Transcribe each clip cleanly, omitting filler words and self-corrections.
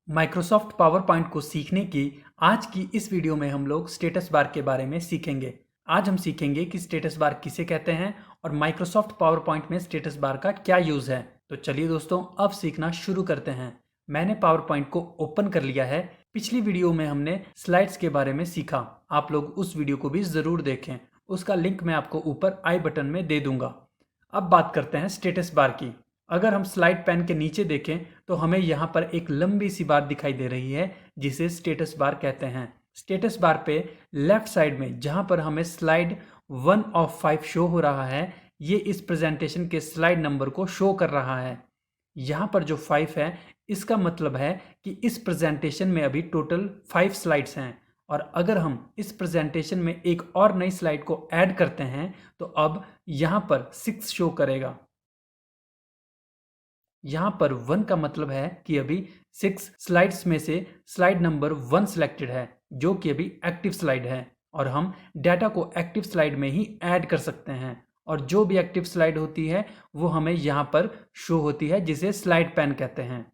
Microsoft power point को सीखने की आज की इस वीडियो में हम लोग स्टेटस बार के बारे में सीखेंगे। आज हम सीखेंगे कि स्टेटस बार किसे कहते हैं और माइक्रोसॉफ्ट पावर पॉइंट में स्टेटस बार का क्या यूज़ है। तो चलिए दोस्तों, अब सीखना शुरू करते हैं। मैंने पावर पॉइंट को ओपन कर लिया है। पिछली वीडियो में हमने स्लाइड्स के बारे में सीखा। आप लोग उस वीडियो को भी ज़रूर देखें। उसका लिंक मैं आपको ऊपर आई बटन में दे दूंगा। अब बात करते हैं स्टेटस बार की। अगर हम स्लाइड पैन के नीचे देखें तो हमें यहाँ पर एक लंबी सी बार दिखाई दे रही है जिसे स्टेटस बार कहते हैं। स्टेटस बार पे लेफ्ट साइड में जहाँ पर हमें स्लाइड 1 of 5 शो हो रहा है, ये इस प्रेजेंटेशन के स्लाइड नंबर को शो कर रहा है। यहाँ पर जो 5 है, इसका मतलब है कि इस प्रेजेंटेशन में अभी टोटल 5 स्लाइड्स हैं और अगर हम इस प्रेजेंटेशन में एक और नई स्लाइड को ऐड करते हैं तो अब यहाँ पर 6 शो करेगा। यहाँ पर 1 का मतलब है कि अभी 6 स्लाइड्स में से स्लाइड नंबर 1 सिलेक्टेड है, जो कि अभी एक्टिव स्लाइड है और हम डाटा को एक्टिव स्लाइड में ही ऐड कर सकते हैं और जो भी एक्टिव स्लाइड होती है वो हमें यहाँ पर शो होती है, जिसे स्लाइड पैन कहते हैं।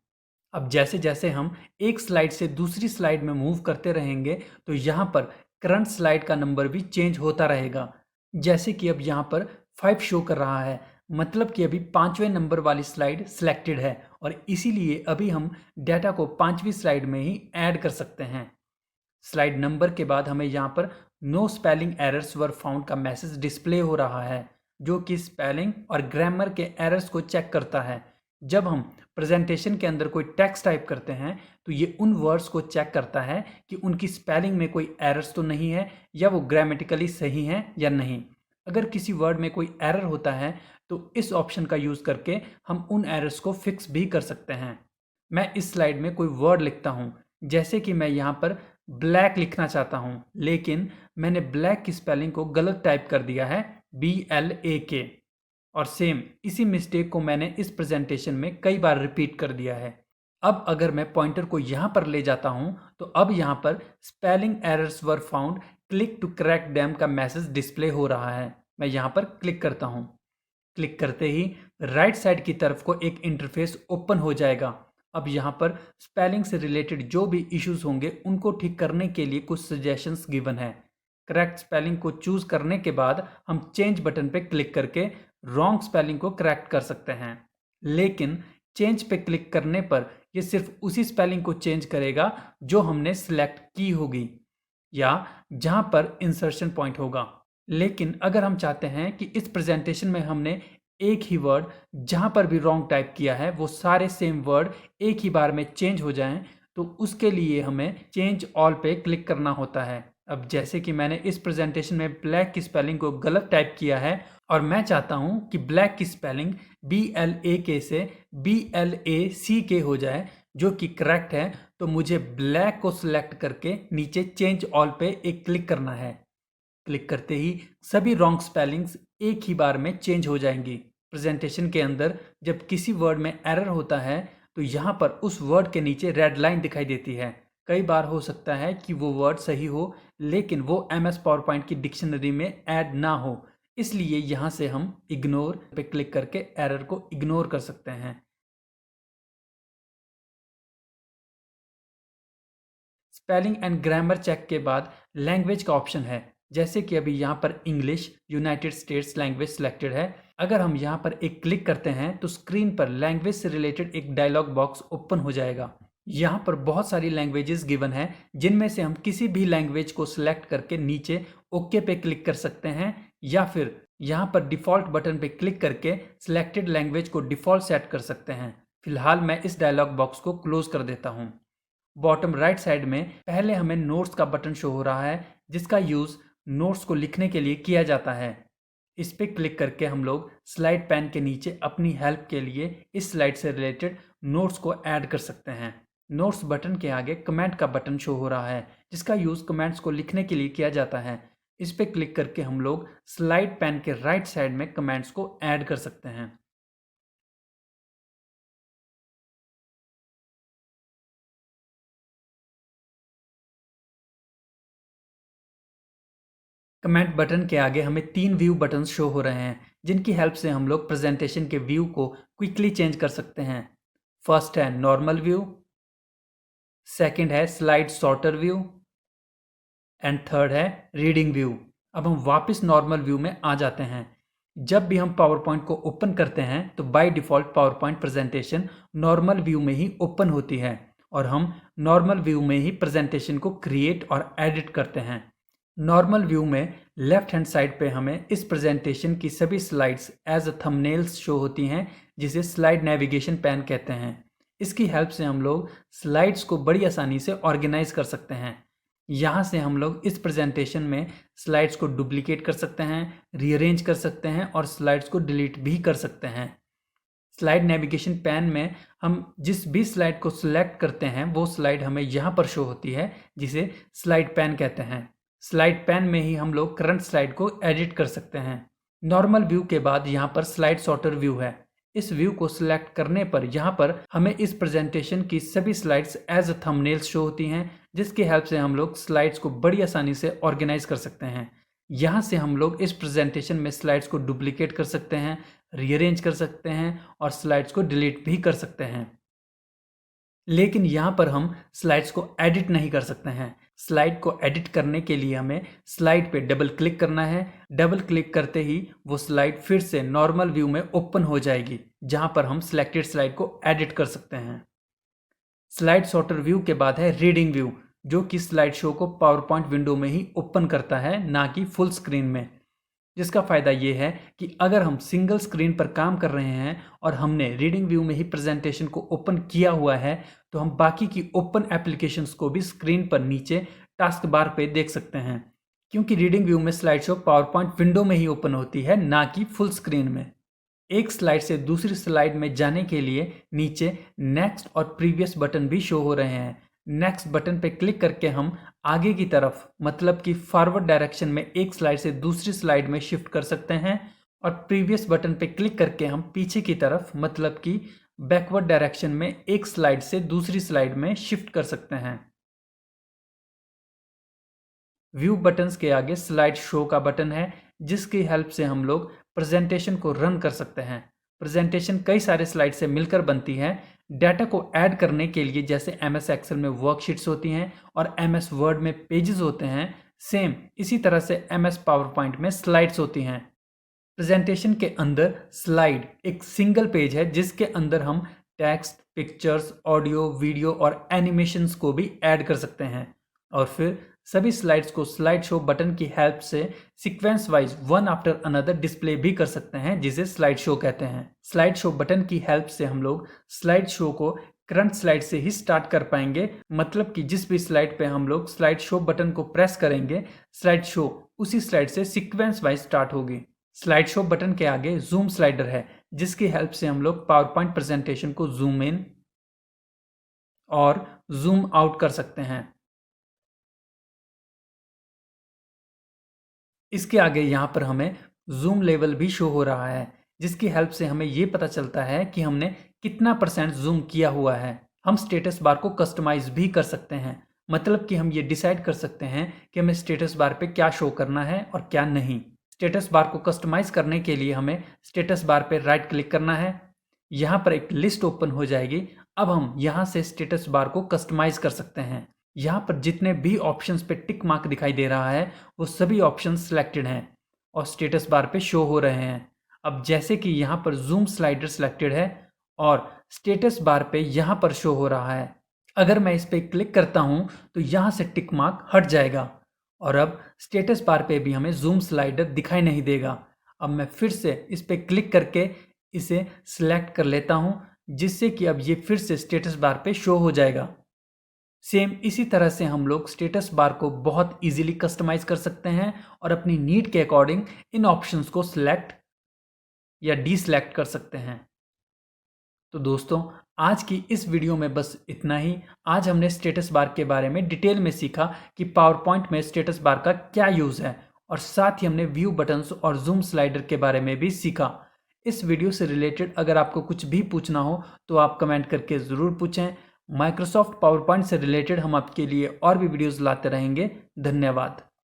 अब जैसे जैसे हम एक स्लाइड से दूसरी स्लाइड में मूव करते रहेंगे तो यहाँ पर करंट स्लाइड का नंबर भी चेंज होता रहेगा। जैसे कि अब यहाँ पर 5 शो कर रहा है, मतलब कि अभी 5वें नंबर वाली स्लाइड सिलेक्टेड है और इसीलिए अभी हम डाटा को 5वीं स्लाइड में ही ऐड कर सकते हैं। स्लाइड नंबर के बाद हमें यहाँ पर no spelling errors were found का मैसेज डिस्प्ले हो रहा है, जो कि स्पेलिंग और ग्रामर के एरर्स को चेक करता है। जब हम प्रेजेंटेशन के अंदर कोई टेक्स्ट टाइप करते हैं तो ये उन वर्ड्स को चेक करता है कि उनकी स्पेलिंग में कोई एरर्स तो नहीं है या वो ग्रामेटिकली सही है या नहीं। अगर किसी वर्ड में कोई एरर होता है तो इस ऑप्शन का यूज़ करके हम उन एरर्स को फिक्स भी कर सकते हैं। मैं इस स्लाइड में कोई वर्ड लिखता हूँ, जैसे कि मैं यहाँ पर ब्लैक लिखना चाहता हूँ, लेकिन मैंने ब्लैक की स्पेलिंग को गलत टाइप कर दिया है, BLAK। और सेम इसी मिस्टेक को मैंने इस प्रेजेंटेशन में कई बार रिपीट कर दिया है। अब अगर मैं पॉइंटर को यहाँ पर ले जाता हूँ तो अब यहाँ पर spelling errors were found, click to correct them का मैसेज डिस्प्ले हो रहा है। मैं यहाँ पर क्लिक करता हूँ। क्लिक करते ही राइट साइड की तरफ को एक इंटरफेस ओपन हो जाएगा। अब यहाँ पर स्पेलिंग से रिलेटेड जो भी इश्यूज होंगे उनको ठीक करने के लिए कुछ सजेशंस गिवन है। करेक्ट स्पेलिंग को चूज करने के बाद हम चेंज बटन पे क्लिक करके रॉन्ग स्पेलिंग को करेक्ट कर सकते हैं, लेकिन चेंज पे क्लिक करने पर ये सिर्फ उसी स्पेलिंग को चेंज करेगा जो हमने सिलेक्ट की होगी या जहां पर इंसर्शन पॉइंट होगा। लेकिन अगर हम चाहते हैं कि इस प्रेजेंटेशन में हमने एक ही वर्ड जहां पर भी रॉन्ग टाइप किया है वो सारे सेम वर्ड एक ही बार में चेंज हो जाएं, तो उसके लिए हमें चेंज ऑल पे क्लिक करना होता है। अब जैसे कि मैंने इस प्रेजेंटेशन में ब्लैक की स्पेलिंग को गलत टाइप किया है और मैं चाहता हूं कि ब्लैक की स्पेलिंग BLAK से BLACK हो जाए, जो कि करेक्ट है, तो मुझे ब्लैक को सिलेक्ट करके नीचे चेंज ऑल पे एक क्लिक करना है। क्लिक करते ही सभी रॉन्ग स्पेलिंग्स एक ही बार में चेंज हो जाएंगी। प्रेजेंटेशन के अंदर जब किसी वर्ड में एरर होता है तो यहाँ पर उस वर्ड के नीचे रेड लाइन दिखाई देती है। कई बार हो सकता है कि वो वर्ड सही हो लेकिन वो MS पावर पॉइंट की डिक्शनरी में ऐड ना हो, इसलिए यहाँ से हम इग्नोर पे क्लिक करके एरर को इग्नोर कर सकते हैं। स्पेलिंग एंड ग्रामर चेक के बाद लैंग्वेज का ऑप्शन है, जैसे कि अभी यहाँ पर English United states language selected है। अगर हम यहाँ पर एक क्लिक करते हैं तो स्क्रीन पर लैंग्वेज से रिलेटेड एक डायलॉग बॉक्स ओपन हो जाएगा। यहाँ पर बहुत सारी लैंग्वेजेस गिवन है, जिनमें से हम किसी भी लैंग्वेज को सिलेक्ट करके नीचे ओके पे क्लिक कर सकते हैं या फिर यहाँ पर डिफ़ॉल्ट बटन पे क्लिक करके सिलेक्टेड लैंग्वेज को डिफ़ॉल्ट सेट कर सकते हैं। फिलहाल मैं इस डायलॉग बॉक्स को क्लोज कर देता हूँ। बॉटम राइट साइड में पहले हमें नोट्स का बटन शो हो रहा है, जिसका यूज़ नोट्स को लिखने के लिए किया जाता है। इस पे क्लिक करके हम लोग स्लाइड पैन के नीचे अपनी हेल्प के लिए इस स्लाइड से रिलेटेड नोट्स को ऐड कर सकते हैं। नोट्स बटन के आगे कमेंट का बटन शो हो रहा है, जिसका यूज़ कमेंट्स को लिखने के लिए किया जाता है। इस पे क्लिक करके हम लोग स्लाइड पैन के राइट साइड में कमेंट्स को ऐड कर सकते हैं। कमेंट बटन के आगे हमें 3 व्यू बटन शो हो रहे हैं, जिनकी हेल्प से हम लोग प्रेजेंटेशन के व्यू को क्विकली चेंज कर सकते हैं। फर्स्ट है नॉर्मल व्यू, सेकंड है slide sorter view and third है रीडिंग व्यू। अब हम वापस नॉर्मल व्यू में आ जाते हैं। जब भी हम पावर पॉइंट को ओपन करते हैं तो by default power point presentation normal view में ही ओपन होती है और हम नॉर्मल व्यू में ही प्रेजेंटेशन को क्रिएट और एडिट करते हैं। नॉर्मल व्यू में लेफ्ट हैंड साइड पे हमें इस प्रेजेंटेशन की सभी slides as a thumbnails show होती हैं, जिसे स्लाइड नेविगेशन पैन कहते हैं। इसकी हेल्प से हम लोग स्लाइड्स को बड़ी आसानी से ऑर्गेनाइज कर सकते हैं। यहाँ से हम लोग इस प्रेजेंटेशन में स्लाइड्स को डुप्लीकेट कर सकते हैं, रीअरेंज कर सकते हैं और स्लाइड्स को डिलीट भी कर सकते हैं। स्लाइड नेविगेशन पैन में हम जिस भी स्लाइड को सिलेक्ट करते हैं वो स्लाइड हमें यहाँ पर शो होती है, जिसे स्लाइड पैन कहते हैं। स्लाइड पैन में ही हम लोग करंट स्लाइड को एडिट कर सकते हैं। नॉर्मल व्यू के बाद यहाँ पर स्लाइड सॉर्टर व्यू है। इस व्यू को सिलेक्ट करने पर यहाँ पर हमें इस प्रेजेंटेशन की सभी slides as a thumbnails show होती हैं, जिसकी हेल्प से हम लोग स्लाइड्स को बड़ी आसानी से ऑर्गेनाइज कर सकते हैं। यहाँ से हम लोग इस प्रेजेंटेशन में स्लाइड्स को डुप्लीकेट कर सकते हैं, रीअरेंज कर सकते हैं और स्लाइड्स को डिलीट भी कर सकते हैं। लेकिन यहाँ पर हम स्लाइड्स को एडिट नहीं कर सकते हैं। स्लाइड को एडिट करने के लिए हमें स्लाइड पे डबल क्लिक करना है। डबल क्लिक करते ही वो स्लाइड फिर से नॉर्मल व्यू में ओपन हो जाएगी, जहाँ पर हम सिलेक्टेड स्लाइड को एडिट कर सकते हैं। स्लाइड सॉर्टर व्यू के बाद है रीडिंग व्यू, जो कि स्लाइड शो को पावर पॉइंट विंडो में ही ओपन करता है, ना कि फुल स्क्रीन में। जिसका फ़ायदा ये है कि अगर हम सिंगल स्क्रीन पर काम कर रहे हैं और हमने रीडिंग व्यू में ही प्रेजेंटेशन को ओपन किया हुआ है, तो हम बाकी की ओपन एप्लीकेशंस को भी स्क्रीन पर नीचे टास्क बार पे देख सकते हैं, क्योंकि रीडिंग व्यू में slide show power point window में ही ओपन होती है, ना कि फुल स्क्रीन में। एक स्लाइड से दूसरी स्लाइड में जाने के लिए नीचे नेक्स्ट और प्रीवियस बटन भी शो हो रहे हैं। नेक्स्ट बटन पे क्लिक करके हम आगे की तरफ, मतलब कि फॉरवर्ड डायरेक्शन में एक स्लाइड से दूसरी स्लाइड में शिफ्ट कर सकते हैं और प्रीवियस बटन पे क्लिक करके हम पीछे की तरफ, मतलब कि बैकवर्ड डायरेक्शन में एक स्लाइड से दूसरी स्लाइड में शिफ्ट कर सकते हैं। व्यू बटन्स के आगे स्लाइड शो का बटन है, जिसकी हेल्प से हम लोग प्रेजेंटेशन को रन कर सकते हैं। प्रेजेंटेशन कई सारे स्लाइड से मिलकर बनती है। डाटा को ऐड करने के लिए जैसे MS एक्सेल में वर्कशीट्स होती हैं और MS वर्ड में पेजेस होते हैं, सेम इसी तरह से MS पावर पॉइंट में स्लाइड्स होती हैं। प्रेजेंटेशन के अंदर स्लाइड एक सिंगल पेज है, जिसके अंदर हम टेक्स्ट, पिक्चर्स, ऑडियो, वीडियो और एनिमेशंस को भी ऐड कर सकते हैं और फिर सभी स्लाइड्स को स्लाइड शो बटन की हेल्प से sequence wise one after another display भी कर सकते हैं, जिसे स्लाइड शो कहते हैं। स्लाइड शो बटन की हेल्प से हम लोग स्लाइड शो को करंट स्लाइड से ही स्टार्ट कर पाएंगे, मतलब कि जिस भी स्लाइड पे हम लोग स्लाइड शो बटन को प्रेस करेंगे, स्लाइड शो उसी स्लाइड से सीक्वेंस वाइज स्टार्ट होगी। स्लाइड शो बटन के आगे जूम स्लाइडर है, जिसकी हेल्प से हम लोग पावर पॉइंट प्रेजेंटेशन को जूम इन और जूम आउट कर सकते हैं। इसके आगे यहाँ पर हमें जूम लेवल भी शो हो रहा है, जिसकी हेल्प से हमें ये पता चलता है कि हमने कितना % जूम किया हुआ है। हम स्टेटस बार को कस्टमाइज भी कर सकते हैं, मतलब कि हम ये डिसाइड कर सकते हैं कि हमें स्टेटस बार पे क्या शो करना है और क्या नहीं। स्टेटस बार को कस्टमाइज करने के लिए हमें स्टेटस बार पे राइट क्लिक करना है। यहाँ पर एक लिस्ट ओपन हो जाएगी। अब हम यहाँ से स्टेटस बार को कस्टमाइज कर सकते हैं। यहाँ पर जितने भी ऑप्शंस पे टिक मार्क दिखाई दे रहा है, वो सभी ऑप्शन सिलेक्टेड हैं और स्टेटस बार पे शो हो रहे हैं। अब जैसे कि यहाँ पर जूम स्लाइडर सिलेक्टेड है और स्टेटस बार पे यहाँ पर शो हो रहा है। अगर मैं इस पे क्लिक करता हूँ तो यहाँ से टिक मार्क हट जाएगा और अब स्टेटस बार पे भी हमें जूम स्लाइडर दिखाई नहीं देगा। अब मैं फिर से इस पे क्लिक करके इसे सिलेक्ट कर लेता हूँ, जिससे कि अब ये फिर से स्टेटस बार पे शो हो जाएगा। सेम इसी तरह से हम लोग स्टेटस बार को बहुत इजीली कस्टमाइज कर सकते हैं और अपनी नीड के अकॉर्डिंग इन ऑप्शंस को सिलेक्ट या डीसिलेक्ट कर सकते हैं। तो दोस्तों, आज की इस वीडियो में बस इतना ही। आज हमने स्टेटस बार के बारे में डिटेल में सीखा कि पावर पॉइंट में स्टेटस बार का क्या यूज़ है और साथ ही हमने व्यू बटन्स और जूम स्लाइडर के बारे में भी सीखा। इस वीडियो से रिलेटेड अगर आपको कुछ भी पूछना हो तो आप कमेंट करके ज़रूर पूछें। माइक्रोसॉफ्ट पावर पॉइंट से रिलेटेड हम आपके लिए और भी वीडियोस लाते रहेंगे। धन्यवाद।